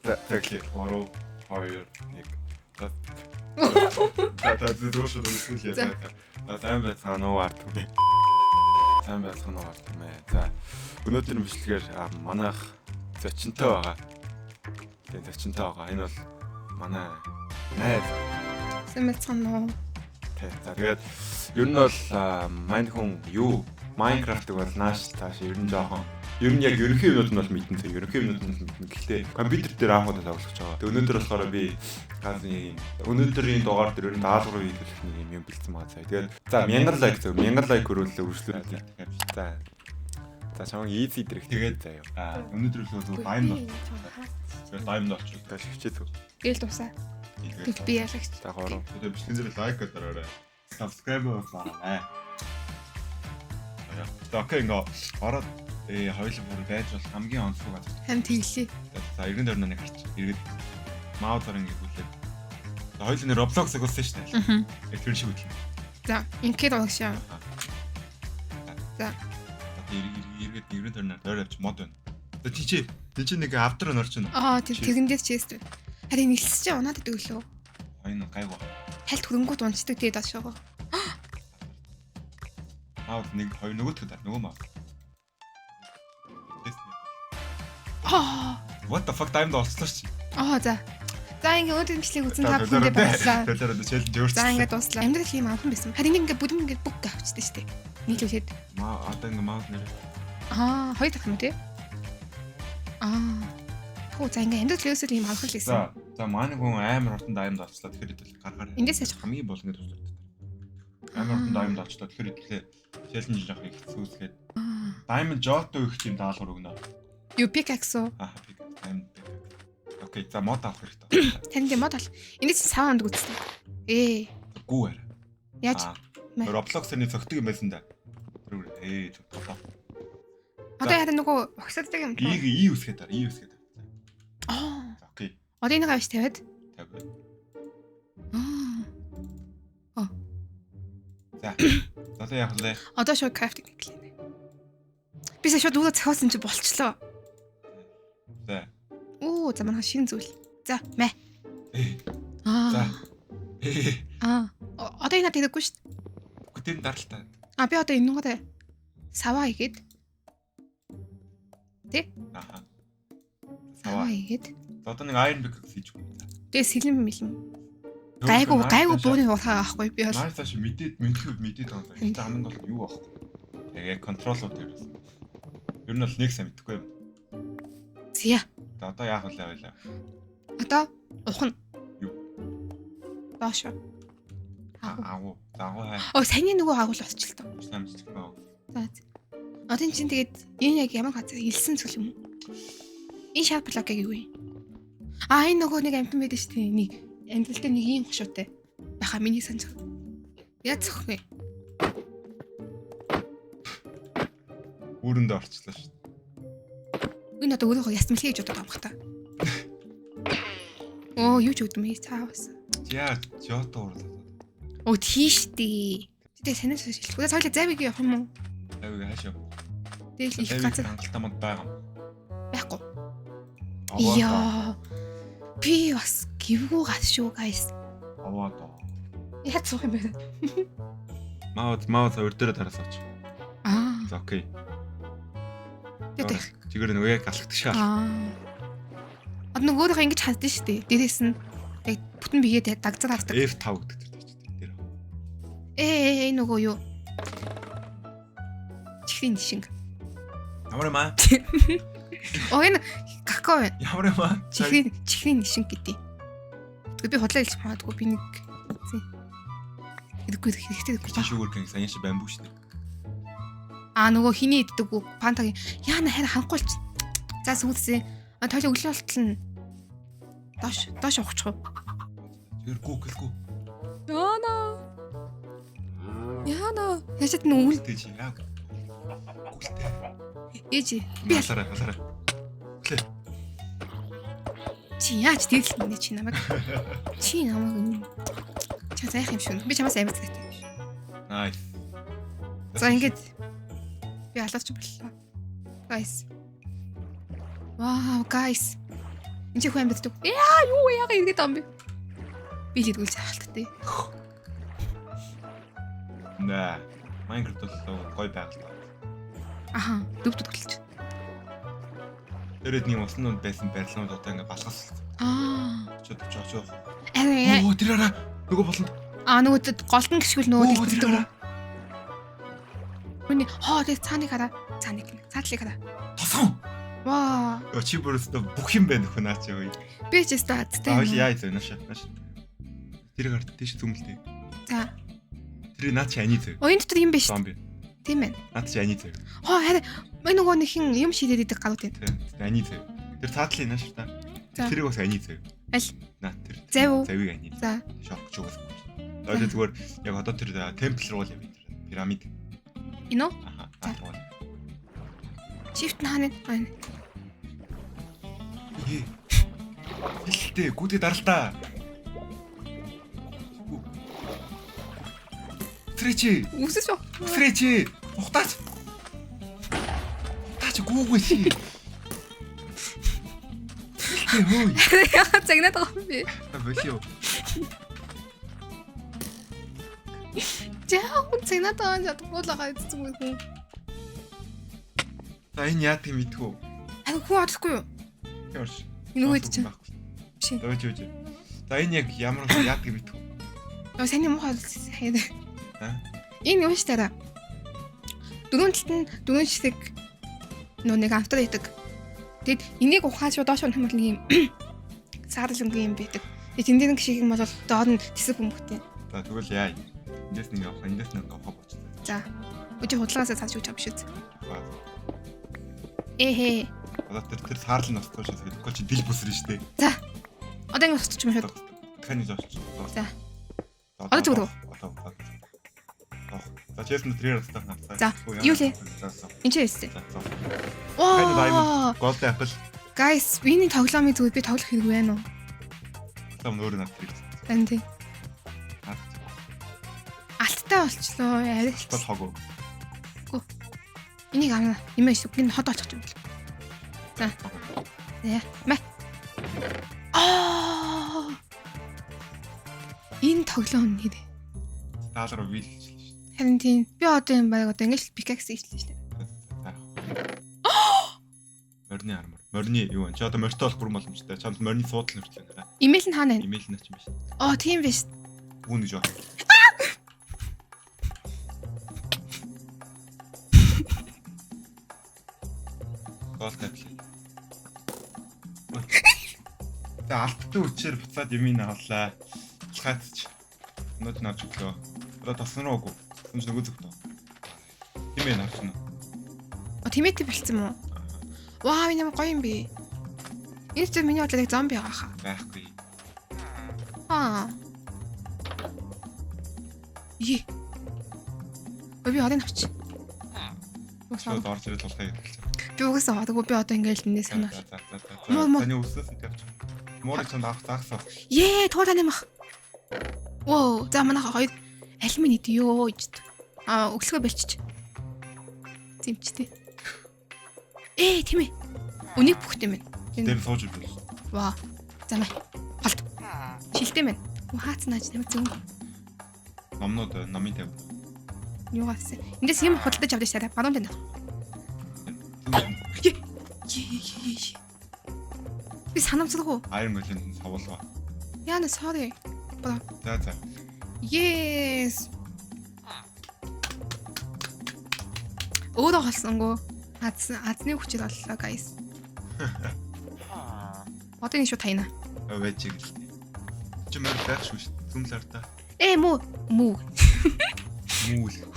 За тэгэхээр 3 2 1. За дөрөв шүлээ. За сайн байцгаана уу ард түмээ. Сайн байцгаана уу ард түмээ. За өнөөдөр бичлэгээр манайх зочинтой байгаа. Тэгээ зочинтой байгаа. Энэ бол манай найз. Сайн байцгаана уу. За тэгээд ер нь бол мань хүн юу Minecraft-ыг бол нааш тааш ер нь жоохон ер нь яг ерөнхий юмуд нь бол мэдэн тэг. Ерөнхий юмуд нь мэдэн. Гэхдээ компьютер дээр анхудаа тоглож байгаа. Тэг өнөөдөр болохоор би газны өнөөдрийн дугаар дээр ер нь даалгавар хийх юм бэлдсэн байгаа цаа. Тэгээд за 1000 лайк зөв 1000 лайк хүрүүлээ үргэлжлүүлээ. За. За чамаг easy дэрэг тэгээд заяа. Өнөөдөр л зөв diamond болчихсон. Тэгээд diamond болчихсон. Тэгэж хичээв. Гээл тусаа. Тэг би ялагч. За хоороо. Тэгээд бичлэн зэрэг лайк дараарай. Subscribe болоорой. Окей ингээ ороод хоёулаа бүр байж бол хамгийн онцлог газар. Хамт хийлээ. За 90 орноо нэг харч. Иргэд маузаар ингээ хүлээ. За хоёулаа нэр Roblox-ыг үзсэн шүү дээ. Яг тэр шиг үтлээ. За инкед багшаа. За Иргэд 90 орноо тойр авч мод байна. За тийч нэг авдар норч байна. тэгэндээс чест. Харин нэлсэж чи унаад идэг лөө. Хойно гайгүй. Хальт хөрөнгөд унцдаг тэгээд ашаага. Нэг хоёр нөгөөдгөө даа нөгөө маа. What the fuck time доослоо чи. За. За ингээ өдөр бичлэг үзэн та бүхэндээ баярлалаа. Төлөөрөө челленж өөрчлөө. За ингээ дуслаа. Амьдрал ийм амхан байсан. Харин ингээ бүдэн ингээ бүг авчдаг штеп. Нийлүүлээд. Одоо ингээ маус нэр. Хоёр дахь юм тий. Хөө за ингээ амьдрал ерөөсөө ийм амхан л байсан. За маань хүн амар хурдан даймд олцлоо. Тэгэхээр хэдүүл гарахаар. Эндээс хаж хамгийн бол ингээ туслаад. Амар хурдан даймд олцлоо. Тэгэхээр хэдүүлээ челленж жоох их хэцүүсгээд. Diamond Jotto их тийм даалгавар өгнө. Юу pickaxe уу? Diamond pickaxe. Окей, за мод авах хэрэгтэй. Танд мод ал. Эндээс саунд үзтээ. Гүү арай. Яаж? Roblox-ны цогтөг юм байсан да. Тэр цогтоо. Одоо яа нөгөө багсаддаг юм. И үсгээд таар, и үсгээд. Окей. Одоо энийг авч тавиад. Тавь. За. Одоо яах вэ? Одоо шууд крафтинг хийлээ. Би шууд үүдэ цохиосон чи болчлоо. За. За манай шинэ зүйл. За, мэ. За. Одоо энэ надад хэрэггүй шүү дээ. Гүтэн даралтай. Би одоо энэ нүгээрээ саваа игээд. Тэ? Саваа игээд. Одоо нэг iron pickaxe хийчихв. Тэгээ сэлэм мэлэм. Гайгүй бууны урхаа авахгүй би бол. Нааш тааш мэдээд байгаа. Тэгтээ хамгийн гол нь юу аахгүй. Тэгээ контролууд дээрээс. Ер нь бол нэг сайн мэдэхгүй юм. Зя. Одоо яах вэ байлаа? Одоо ухна. Юу? Доош. Агуу хай. Саяны нөгөө агуул болчихлоо. Исламжчих баа. За. Одоо энэ чинь тэгээд энэ яг ямар газар илсэн зүйл юм. Энэ шар блок яг юу вэ? Энэ нөгөө нэг амтан байдаг шүү дээ. Нэг амьдралтай нэг юм хшуутай. Баха миний санаж. Яа зөх вэ? Үүрэндээ орчлоо шүү. Энэ одоо өөрөө ясмал хийж удаа амх та. Юу ч үдмээ цаавас. Яа, Jotto урлаа. Тийштэй. Тэгээ санаа шилжүүлэх. Удаа цаглаа завиг явах юм уу? Завиг хаашаа. Тэгэл их газар хангалттай мод байгаа. Байхгүй. Яа. Би бас гівгүү гас шүү guys. Аваад. Яа цох юм бэ? Маус өөр дээрээ тараасаач. За окей. Тэгэх. Чигээр нөгөө яг алхдаг шаа. Одоо нөгөөрөө ингэж хаддаг шүү дээ. Дээрээс нь яг бүтэн биеэд дагзар хардаг. F5 гэдэг дээр. Нөгөө юу? Чихрийн жишинг. Ямар юм аа? Энэ какао байна. Ямар юм аа? Чихрийн жишинг гэдэг. Би худлаа хэлж магадгүй би нэг хэрэгтэй. Шүүгэр гэн саяхан шиг бамбуу шүү дээ. Нөгөө хиний иддэг үг пантагийн яана харин хангуулч. За сүүлсээ тойлоо өглөө болтолно. Доош ухчих. Тэр гүгэлгүй. Яана. Яшаад нь үл Тэгж яа. ээж би халаарай. чи яаж тэгэлэн нэ чи намайг. Чи намайг заах юм шүү. Би чамаас амар зайтай. Nice. За ингээд би алаач боллоо. Guys. Wow, guys. Энд чи хүн амьд дүү. Яа юу яага иргэд байгаа юм бэ? Би л идвэл хаалттай. Наа. Майнкрафт бол гой байгалаа. Аха, дүг дүглэж. Тэр эдний усан донд байсан барилгууд одоо ингээ балгас. Чод. Аа. Оо тэр араа нөгөө болонд. Нөгөөд голдон гიშгүүл нөгөө Оо, тэгдэг тэр үү? Хүний тэр цааныг хараа. Цаадлыг хараа. Тосон. Ваа. Чи бүрөөсөө бүх юм байна нөхөө наа чи ой. Би ч яста азтай. Яа зөө нааш. Тэр гард тийш зүмэлтэй. За. Тэр наа чи ани зөө. Оюун дотор юм биш. Зомби. Тийм ээ. Наа чи ани зөө. Харин нөгөө нэг хин юм шийдээд идэг гарууд юм. Тийм. Ани зөө. Тэр цаадлын нааш та. За. Тэрийг бас ани зөө. Аль? Наа тэр. Зав уу? Завиг ани. За. Шок ч уус. Одоо зүгээр яг одоо тэр темпл руу л юм. Пирамид. Энэ үү? Аа. Shift хаана? Хэлтэй гүдээ даралтаа. Стрэчи. Үсэж шүү. Стрэчи. Ухтаач. Таач гүүгүй чи. Хөөе. Яа цагнаад байгаа юм бэ? Та болио. Жаа цагнаад байгаа юм ятгуулгаа эцэггүй. За энэ яа тийм мэдхүү. Хүн одохгүй юу? Ямарч. Нөгөө хэд чинь? Биш. Дөөж. За энэ яг ямар яа тийм мэдхүү. Саний муухай хайд. Энэ юу штэ та. Дөрөв талд нь дөрөв ширэг нэг автор идэг. Тэгэд энийг ухааж доош нь хамт нэг юм саарлангийн юм байдаг. Тэгээд тэн дээр гişиг юм бол доор нь тэсэг бөмбөгтэй. За тэгвэл яа. Эндээс нэг авах, эндээс нэг авах боч. За. Өчиг худалгаасаа цааш өгч авч шүз. Эхэ. Одоо тэр саарлын устгаж шээс гэдэггүй чи дил бүсрэн штэ. За. Одоо ингэ устчих юм шүү. Таны зооч. За. Одоо зүгээр үү? За честно трээр устгах надад. За. Юу лээ? Энд чи ястэ? Оо. Gold apple. Guys, миний тоглоомыг зүгээр би тоглох хэрэг байна уу? Том өөр надад хэрэг. Тань тий. Алттай болчлоо. Арилч. Бол хогоо. Энийг авна. Имэж би хот олчих юм бэл. За. Мэ. Энэ тоглоом нэр. Даалруу бийлж шүү. Харин тийм. Би одоо юм байг одоо ингэж пикакс хийлээ шүү дээ. Морины армор. Морины юу вэ? Чи одоо морьтой болох бүрэн боломжтой. Чамд морины суудал нэрчлээ нэ. Имэйл нь хаана вэ? Имэйл нь ч юм биш. Тийм биш. Үүн гэж баа. Gold apple. За алттай үчээр буцаад юм авлаа. Хатч. Өнөөдөр наач өглөө. Одоо тосон руу үгүй. Сүнж нөгөө зүгтөө. Тийм ээ наач нь. Тимэт бэлдсэн мүү? Вау, энэ гоё юм бэ. Энэ ч миний бодлоо зомби байгаа хаа. Байхгүй. Би орын авч. Шууд орж ирэл болохыг хэлсэн. Би угаасаа одоогүй би одоо ингээл нэрээ санаа. Таны өснөөс нь тавьчих. Морийг чанд авах. Туураа нэмэх. Оо, за манайха хоёр алимин идё гэж. Өглөө бэлчиж. Зэмчтэй. Тийм ээ. Үнийг бүхт юм байна. Тэр сууж ирвэл. Ваа. За мэ. Холт. Шилтэй байна. Хаацнааж нэмэг зөв. Номнууд номын тавь. Юугаас. Эндээс юм худалдаж авдаг шараа. Баруун тань. Би санамсрах уу? Iron Golem савуулгаа. Яна sorry. За. Yes. Өөрөө холсонгүй. Азны хүчээр боллоо guys. Одоо энэ шүү тайна. Вэж ийг л. Чи мөр байх шүү. Зүмлэр та. Мүү. Мүүл.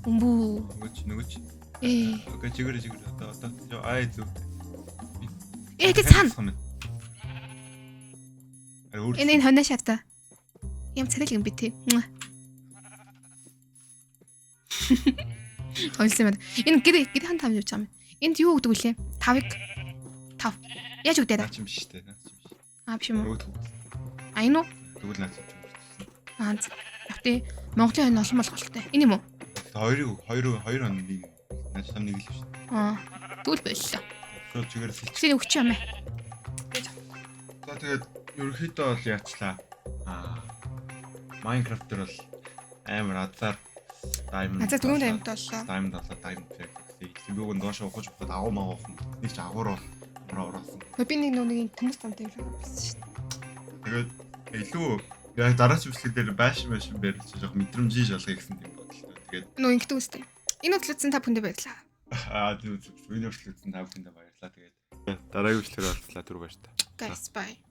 Умбу. Нөгөөч. Окей, чигээр одоо зүг. Тэ цаана. Энэ хоноо шатаа. Ям царил юм би тий. Ойлсон байна. Энэ гэр хан тавьж явж байгаа юм. Энд юу гэдэг вүлээ? 5-ыг 5. Яаж үгдээ? Наач юм биш үү? Биш юм уу? Нөгөө. Энэ үү? Тэгвэл наач юм. Тэгтээ Монголын хонь олон болохтой. Энэ юм уу? Хоёр хоног нэг наач там нэг л биш. Тэгвэл боллоо. шууд чигээр сэлч. Чи өгч юм аа. За тэгээд ерөнхийдөө бол яачлаа. Майнкрафт дээр бол амар азар diamond. Азар түрүүн даймт боллоо. Diamond болоо diamond яг гэсэн. Юуг нь доошоо ухаж боход агуу маа уух. Нэг ч агуур бол ороорсон. Би нэг нүг төмөс тамтай юм шиг болсон шүү дээ. Тэгээд илүү яг дараач бичлэг дээр байшин барьж жоох мэдрэмжийн шалгая гэсэн юм бодлоо. Тэгээд Нөө ингэдэг үстэй. Энэ хөтлөцсөн та бүхэндээ баярлалаа. зүг үнэхээр та бүхэндээ баярлалаа. Тэгээд дараагийн бичлэгээр уулзлаа түр баяр та. Guys, bye.